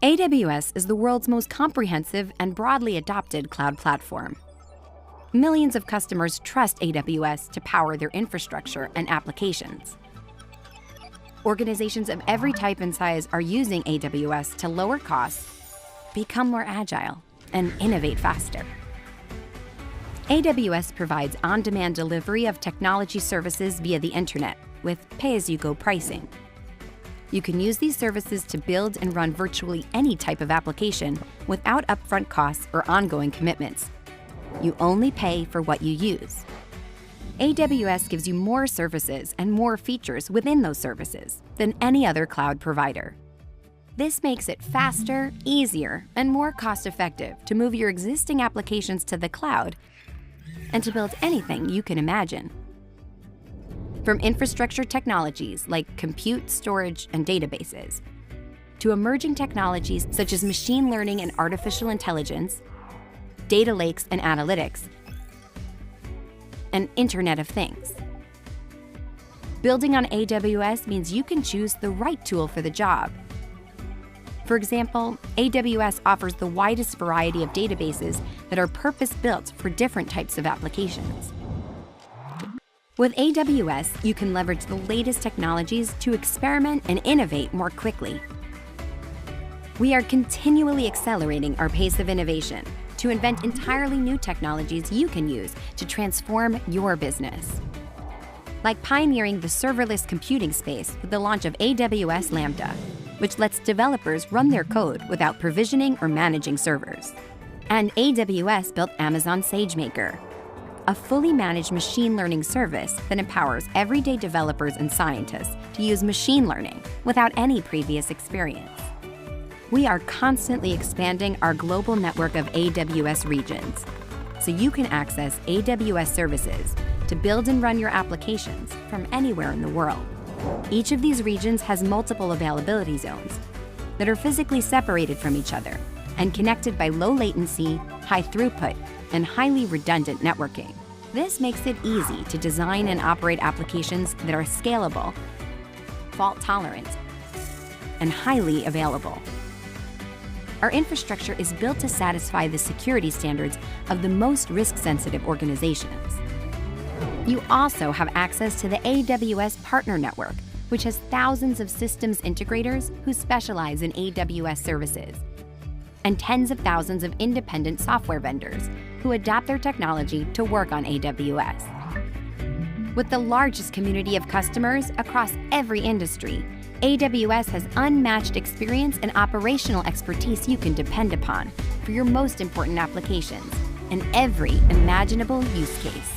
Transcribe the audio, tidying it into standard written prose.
AWS is the world's most comprehensive and broadly adopted cloud platform. Millions of customers trust AWS to power their infrastructure and applications. Organizations of every type and size are using AWS to lower costs, become more agile, and innovate faster. AWS provides on-demand delivery of technology services via the internet with pay-as-you-go pricing. You can use these services to build and run virtually any type of application without upfront costs or ongoing commitments. You only pay for what you use. AWS gives you more services and more features within those services than any other cloud provider. This makes it faster, easier, and more cost-effective to move your existing applications to the cloud and to build anything you can imagine. From infrastructure technologies like compute, storage, and databases, to emerging technologies such as machine learning and artificial intelligence, data lakes and analytics, and Internet of Things. Building on AWS means you can choose the right tool for the job. For example, AWS offers the widest variety of databases that are purpose-built for different types of applications. With AWS, you can leverage the latest technologies to experiment and innovate more quickly. We are continually accelerating our pace of innovation to invent entirely new technologies you can use to transform your business. Like pioneering the serverless computing space with the launch of AWS Lambda, which lets developers run their code without provisioning or managing servers. And AWS built Amazon SageMaker, a fully managed machine learning service that empowers everyday developers and scientists to use machine learning without any previous experience. We are constantly expanding our global network of AWS regions, so you can access AWS services to build and run your applications from anywhere in the world. Each of these regions has multiple availability zones that are physically separated from each other and connected by low latency, high throughput, and highly redundant networking. This makes it easy to design and operate applications that are scalable, fault-tolerant, and highly available. Our infrastructure is built to satisfy the security standards of the most risk-sensitive organizations. You also have access to the AWS Partner Network, which has thousands of systems integrators who specialize in AWS services, and tens of thousands of independent software vendors who adapt their technology to work on AWS. With the largest community of customers across every industry, AWS has unmatched experience and operational expertise you can depend upon for your most important applications and every imaginable use case.